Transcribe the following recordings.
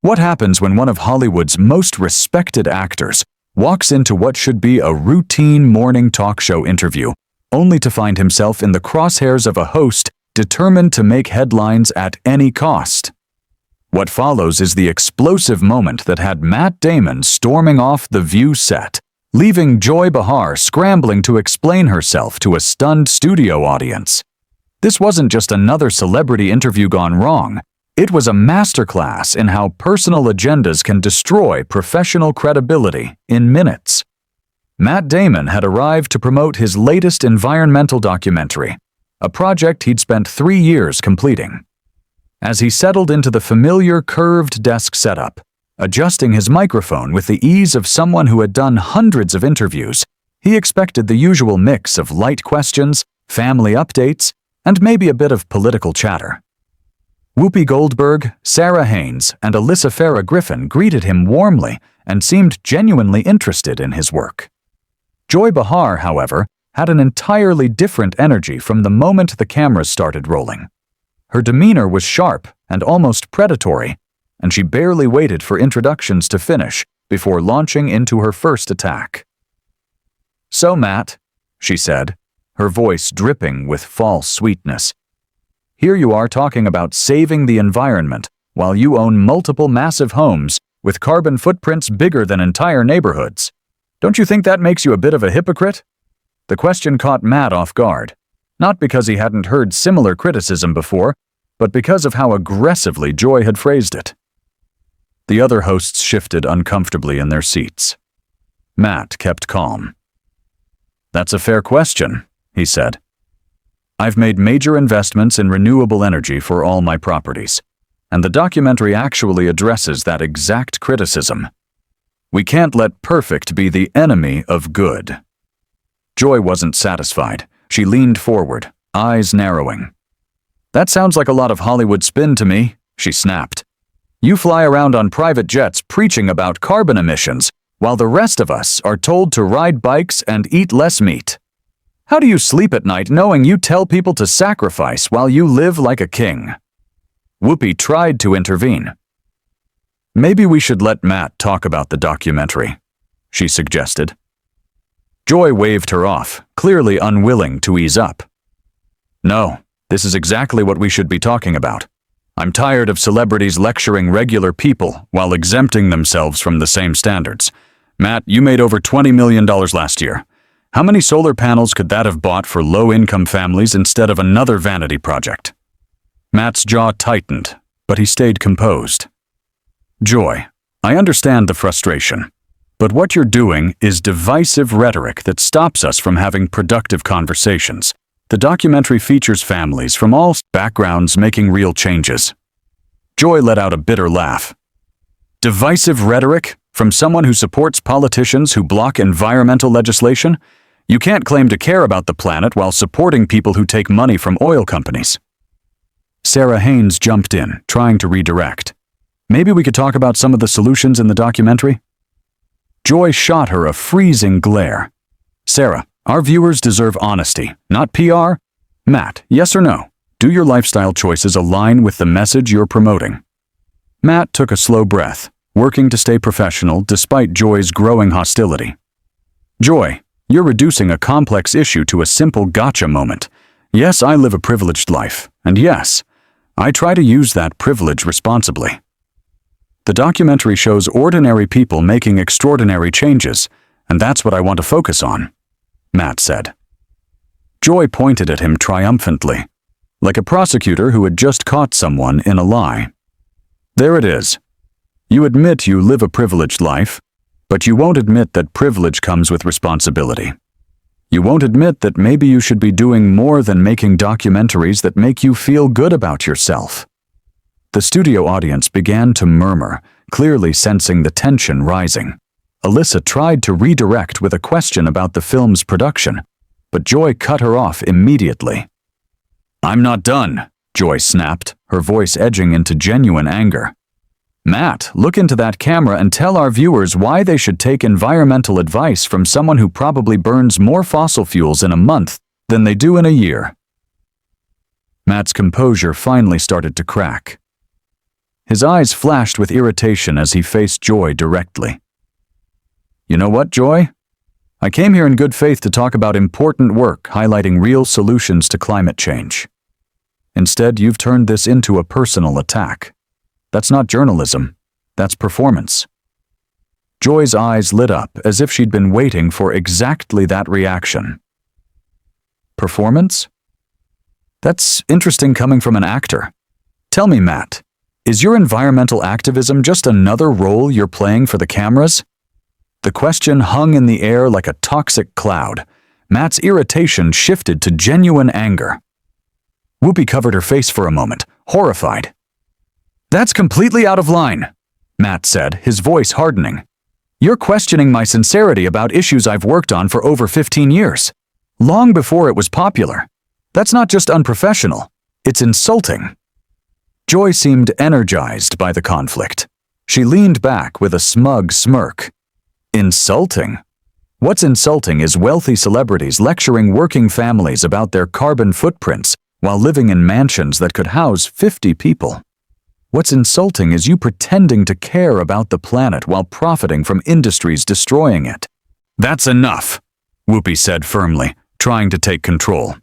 What happens when one of Hollywood's most respected actors walks into what should be a routine morning talk show interview, only to find himself in the crosshairs of a host determined to make headlines at any cost? What follows is the explosive moment that had Matt Damon storming off the View set, leaving Joy Behar scrambling to explain herself to a stunned studio audience. This wasn't just another celebrity interview gone wrong. It was a masterclass in how personal agendas can destroy professional credibility in minutes. Matt Damon had arrived to promote his latest environmental documentary, a project he'd spent 3 years completing. As he settled into the familiar curved desk setup, adjusting his microphone with the ease of someone who had done hundreds of interviews, he expected the usual mix of light questions, family updates, and maybe a bit of political chatter. Whoopi Goldberg, Sarah Haynes, and Alyssa Farah Griffin greeted him warmly and seemed genuinely interested in his work. Joy Behar, however, had an entirely different energy from the moment the cameras started rolling. Her demeanor was sharp and almost predatory, and she barely waited for introductions to finish before launching into her first attack. "So, Matt," she said, her voice dripping with false sweetness, "here you are talking about saving the environment while you own multiple massive homes with carbon footprints bigger than entire neighborhoods. Don't you think that makes you a bit of a hypocrite?" The question caught Matt off guard, not because he hadn't heard similar criticism before, but because of how aggressively Joy had phrased it. The other hosts shifted uncomfortably in their seats. Matt kept calm. "That's a fair question," he said. "I've made major investments in renewable energy for all my properties, and the documentary actually addresses that exact criticism. We can't let perfect be the enemy of good." Joy wasn't satisfied. She leaned forward, eyes narrowing. "That sounds like a lot of Hollywood spin to me," she snapped. "You fly around on private jets preaching about carbon emissions, while the rest of us are told to ride bikes and eat less meat. How do you sleep at night knowing you tell people to sacrifice while you live like a king?" Whoopi tried to intervene. "Maybe we should let Matt talk about the documentary," she suggested. Joy waved her off, clearly unwilling to ease up. "No, this is exactly what we should be talking about. I'm tired of celebrities lecturing regular people while exempting themselves from the same standards. Matt, you made over $20 million last year. How many solar panels could that have bought for low-income families instead of another vanity project?" Matt's jaw tightened, but he stayed composed. "Joy, I understand the frustration, but what you're doing is divisive rhetoric that stops us from having productive conversations. The documentary features families from all backgrounds making real changes." Joy let out a bitter laugh. "Divisive rhetoric? From someone who supports politicians who block environmental legislation? You can't claim to care about the planet while supporting people who take money from oil companies." Sarah Haynes jumped in, trying to redirect. "Maybe we could talk about some of the solutions in the documentary?" Joy shot her a freezing glare. "Sarah, our viewers deserve honesty, not PR. Matt, yes or no? Do your lifestyle choices align with the message you're promoting?" Matt took a slow breath, working to stay professional despite Joy's growing hostility. "Joy, you're reducing a complex issue to a simple gotcha moment. Yes, I live a privileged life, and yes, I try to use that privilege responsibly. The documentary shows ordinary people making extraordinary changes, and that's what I want to focus on," Matt said. Joy pointed at him triumphantly, like a prosecutor who had just caught someone in a lie. "There it is. You admit you live a privileged life, but you won't admit that privilege comes with responsibility. You won't admit that maybe you should be doing more than making documentaries that make you feel good about yourself." The studio audience began to murmur, clearly sensing the tension rising. Alyssa tried to redirect with a question about the film's production, but Joy cut her off immediately. "I'm not done," Joy snapped, her voice edging into genuine anger. "Matt, look into that camera and tell our viewers why they should take environmental advice from someone who probably burns more fossil fuels in a month than they do in a year." Matt's composure finally started to crack. His eyes flashed with irritation as he faced Joy directly. "You know what, Joy? I came here in good faith to talk about important work highlighting real solutions to climate change. Instead, you've turned this into a personal attack. That's not journalism. That's performance." Joy's eyes lit up as if she'd been waiting for exactly that reaction. Performance? That's interesting coming from an actor. Tell me, Matt, is your environmental activism just another role you're playing for the cameras? The question hung in the air like a toxic cloud. Matt's irritation shifted to genuine anger. Whoopi covered her face for a moment, horrified. "That's completely out of line," Matt said, his voice hardening. "You're questioning my sincerity about issues I've worked on for over 15 years, long before it was popular. That's not just unprofessional, it's insulting." Joy seemed energized by the conflict. She leaned back with a smug smirk. Insulting? What's insulting is wealthy celebrities lecturing working families about their carbon footprints while living in mansions that could house 50 people. What's insulting is you pretending to care about the planet while profiting from industries destroying it. "That's enough," Whoopi said firmly, trying to take control.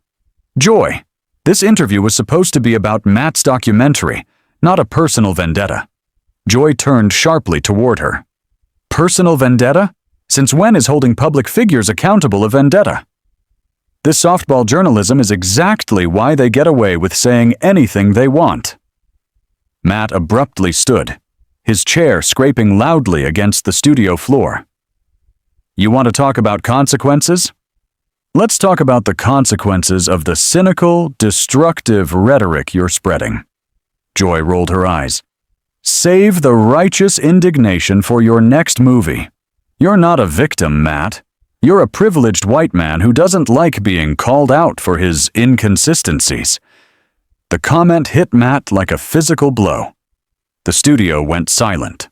"Joy, this interview was supposed to be about Matt's documentary, not a personal vendetta." Joy turned sharply toward her. "Personal vendetta? Since when is holding public figures accountable a vendetta?" This softball journalism is exactly why they get away with saying anything they want. Matt abruptly stood, his chair scraping loudly against the studio floor. "You want to talk about consequences? Let's talk about the consequences of the cynical, destructive rhetoric you're spreading." Joy rolled her eyes. "Save the righteous indignation for your next movie. You're not a victim, Matt. You're a privileged white man who doesn't like being called out for his inconsistencies." The comment hit Matt like a physical blow. The studio went silent.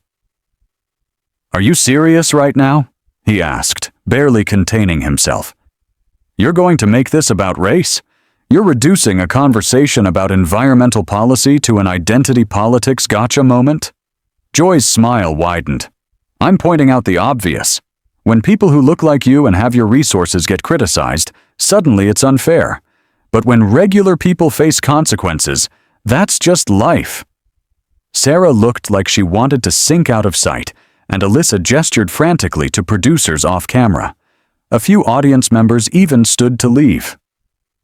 "Are you serious right now?" he asked, barely containing himself. "You're going to make this about race? You're reducing a conversation about environmental policy to an identity politics gotcha moment?" Joy's smile widened. "I'm pointing out the obvious. When people who look like you and have your resources get criticized, suddenly it's unfair. But when regular people face consequences, that's just life." Sarah looked like she wanted to sink out of sight, and Alyssa gestured frantically to producers off camera. A few audience members even stood to leave.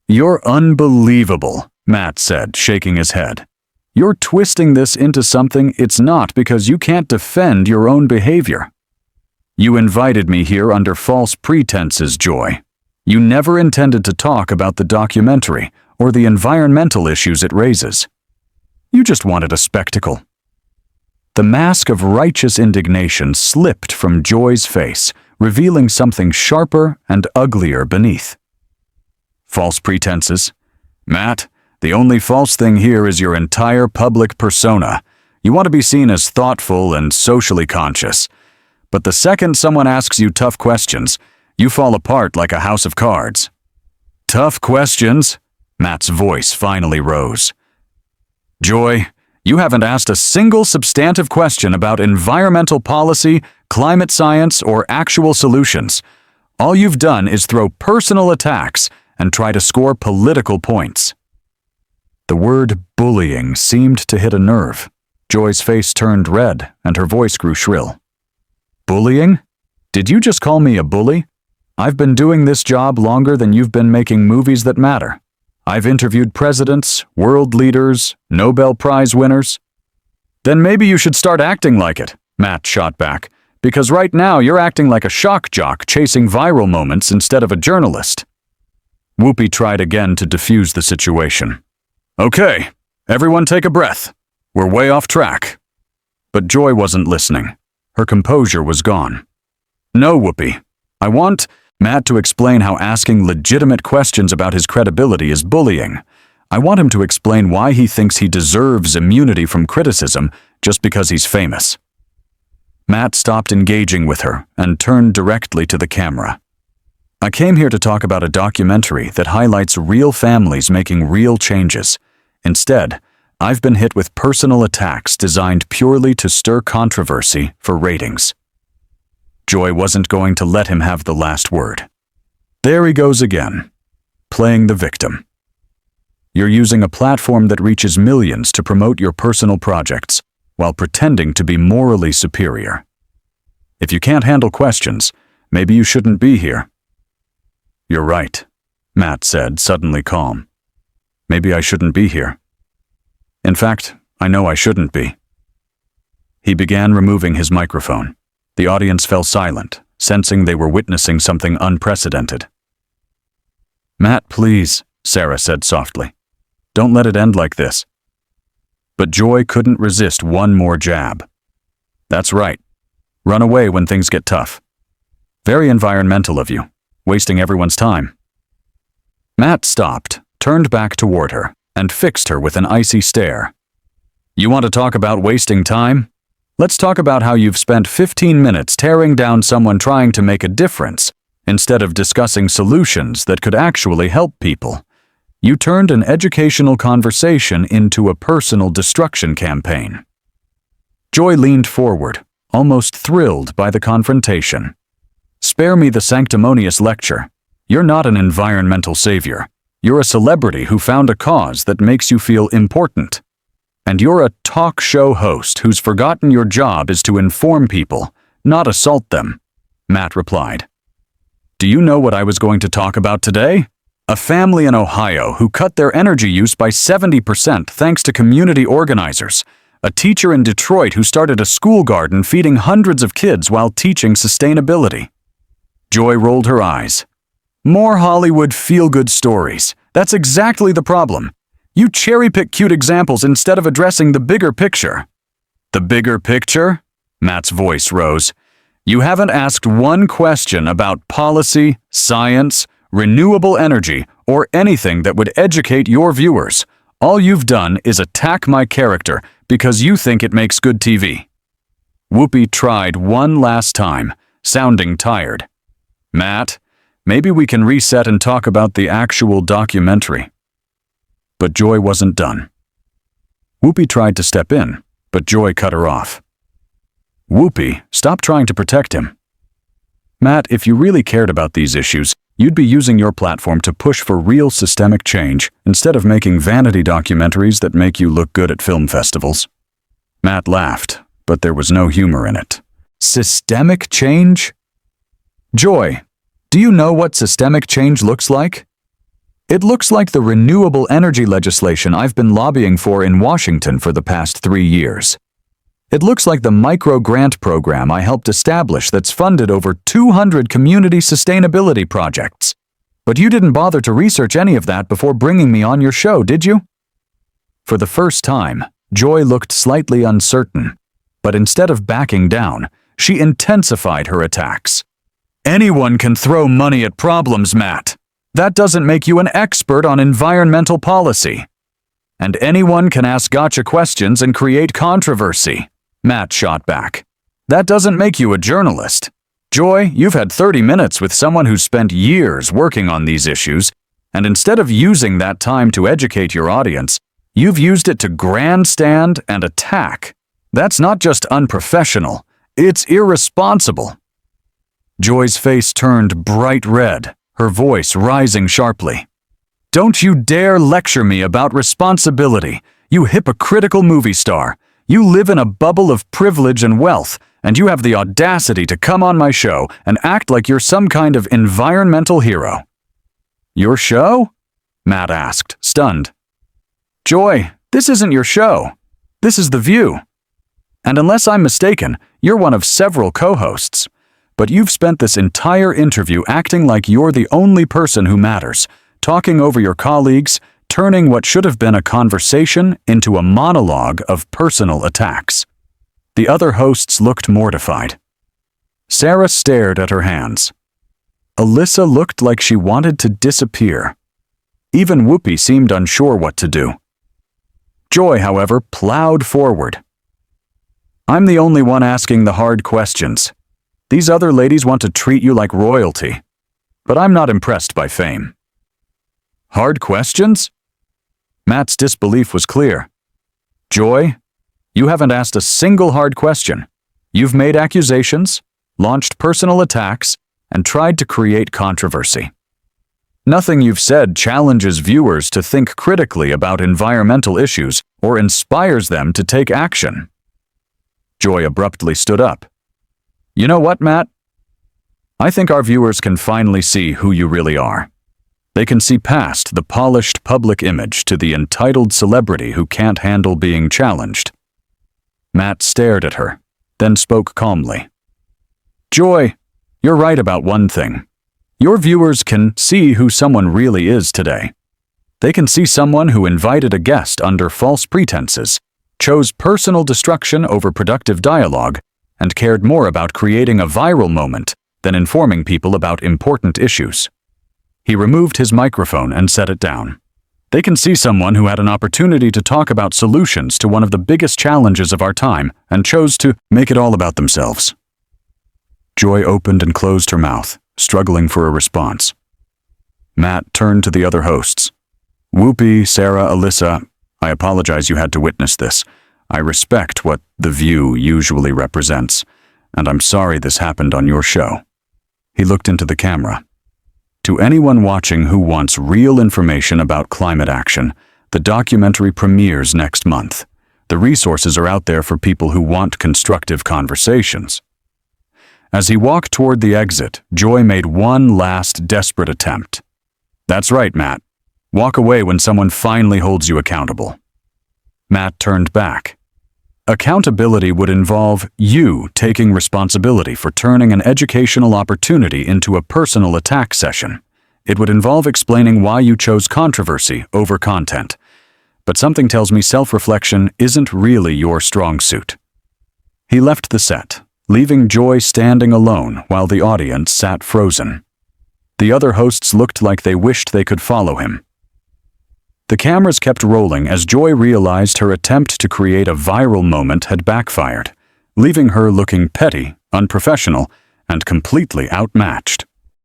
"You're unbelievable," Matt said, shaking his head. "You're twisting this into something it's not because you can't defend your own behavior. You invited me here under false pretenses, Joy. You never intended to talk about the documentary or the environmental issues it raises. You just wanted a spectacle." The mask of righteous indignation slipped from Joy's face, revealing something sharper and uglier beneath. "False pretenses? Matt, the only false thing here is your entire public persona. You want to be seen as thoughtful and socially conscious. But the second someone asks you tough questions, you fall apart like a house of cards." "Tough questions?" Matt's voice finally rose. "Joy, you haven't asked a single substantive question about environmental policy, climate science, or actual solutions. All you've done is throw personal attacks and try to score political points." The word bullying seemed to hit a nerve. Joy's face turned red and her voice grew shrill. "Bullying? Did you just call me a bully? I've been doing this job longer than you've been making movies that matter. I've interviewed presidents, world leaders, Nobel Prize winners." "Then maybe you should start acting like it," Matt shot back, "because right now you're acting like a shock jock chasing viral moments instead of a journalist." Whoopi tried again to defuse the situation. "Okay, everyone take a breath. We're way off track." But Joy wasn't listening. Her composure was gone. "No, Whoopi. I want Matt to explain how asking legitimate questions about his credibility is bullying. I want him to explain why he thinks he deserves immunity from criticism just because he's famous." Matt stopped engaging with her and turned directly to the camera. "I came here to talk about a documentary that highlights real families making real changes. Instead, I've been hit with personal attacks designed purely to stir controversy for ratings. Joy wasn't going to let him have the last word. There he goes again, playing the victim. You're using a platform that reaches millions to promote your personal projects while pretending to be morally superior. If you can't handle questions, maybe you shouldn't be here. You're right, Matt said, suddenly calm. Maybe I shouldn't be here. In fact, I know I shouldn't be. He began removing his microphone. The audience fell silent, sensing they were witnessing something unprecedented. Matt, please, Sarah said softly. Don't let it end like this. But Joy couldn't resist one more jab. That's right. Run away when things get tough. Very environmental of you, wasting everyone's time. Matt stopped, turned back toward her, and fixed her with an icy stare. You want to talk about wasting time? Let's talk about how you've spent 15 minutes tearing down someone trying to make a difference, instead of discussing solutions that could actually help people. You turned an educational conversation into a personal destruction campaign. Joy leaned forward, almost thrilled by the confrontation. Spare me the sanctimonious lecture. You're not an environmental savior. You're a celebrity who found a cause that makes you feel important. And you're a talk show host who's forgotten your job is to inform people, not assault them, Matt replied. Do you know what I was going to talk about today? A family in Ohio who cut their energy use by 70% thanks to community organizers. A teacher in Detroit who started a school garden feeding hundreds of kids while teaching sustainability. Joy rolled her eyes. More Hollywood feel-good stories. That's exactly the problem. You cherry-pick cute examples instead of addressing the bigger picture. The bigger picture? Matt's voice rose. You haven't asked one question about policy, science, renewable energy, or anything that would educate your viewers. All you've done is attack my character because you think it makes good TV. Whoopi tried one last time, sounding tired. Matt, maybe we can reset and talk about the actual documentary. But Joy wasn't done. Whoopi tried to step in, but Joy cut her off. Whoopi, stop trying to protect him. Matt, if you really cared about these issues, you'd be using your platform to push for real systemic change instead of making vanity documentaries that make you look good at film festivals. Matt laughed, but there was no humor in it. Systemic change? Joy, do you know what systemic change looks like? It looks like the renewable energy legislation I've been lobbying for in Washington for the past 3 years. It looks like the micro-grant program I helped establish that's funded over 200 community sustainability projects. But you didn't bother to research any of that before bringing me on your show, did you? For the first time, Joy looked slightly uncertain, but instead of backing down, she intensified her attacks. Anyone can throw money at problems, Matt. That doesn't make you an expert on environmental policy. And anyone can ask gotcha questions and create controversy, Matt shot back. That doesn't make you a journalist. Joy, you've had 30 minutes with someone who's spent years working on these issues, and instead of using that time to educate your audience, you've used it to grandstand and attack. That's not just unprofessional, it's irresponsible. Joy's face turned bright red, her voice rising sharply. Don't you dare lecture me about responsibility, you hypocritical movie star. You live in a bubble of privilege and wealth, and you have the audacity to come on my show and act like you're some kind of environmental hero. Your show? Matt asked, stunned. Joy, this isn't your show. This is The View. And unless I'm mistaken, you're one of several co-hosts. But you've spent this entire interview acting like you're the only person who matters, talking over your colleagues, turning what should have been a conversation into a monologue of personal attacks. The other hosts looked mortified. Sarah stared at her hands. Alyssa looked like she wanted to disappear. Even Whoopi seemed unsure what to do. Joy, however, plowed forward. I'm the only one asking the hard questions. These other ladies want to treat you like royalty. But I'm not impressed by fame. Hard questions? Matt's disbelief was clear. Joy, you haven't asked a single hard question. You've made accusations, launched personal attacks, and tried to create controversy. Nothing you've said challenges viewers to think critically about environmental issues or inspires them to take action. Joy abruptly stood up. You know what, Matt? I think our viewers can finally see who you really are. They can see past the polished public image to the entitled celebrity who can't handle being challenged. Matt stared at her, then spoke calmly. Joy, you're right about one thing. Your viewers can see who someone really is today. They can see someone who invited a guest under false pretenses, chose personal destruction over productive dialogue, and cared more about creating a viral moment than informing people about important issues. He removed his microphone and set it down. They can see someone who had an opportunity to talk about solutions to one of the biggest challenges of our time and chose to make it all about themselves. Joy opened and closed her mouth, struggling for a response. Matt turned to the other hosts. Whoopi, Sarah, Alyssa, I apologize you had to witness this. I respect what The View usually represents, and I'm sorry this happened on your show. He looked into the camera. To anyone watching who wants real information about climate action, the documentary premieres next month. The resources are out there for people who want constructive conversations. As he walked toward the exit, Joy made one last desperate attempt. That's right, Matt. Walk away when someone finally holds you accountable. Matt turned back. Accountability would involve you taking responsibility for turning an educational opportunity into a personal attack session. It would involve explaining why you chose controversy over content. But something tells me self-reflection isn't really your strong suit. He left the set, leaving Joy standing alone while the audience sat frozen. The other hosts looked like they wished they could follow him. The cameras kept rolling as Joy realized her attempt to create a viral moment had backfired, leaving her looking petty, unprofessional, and completely outmatched.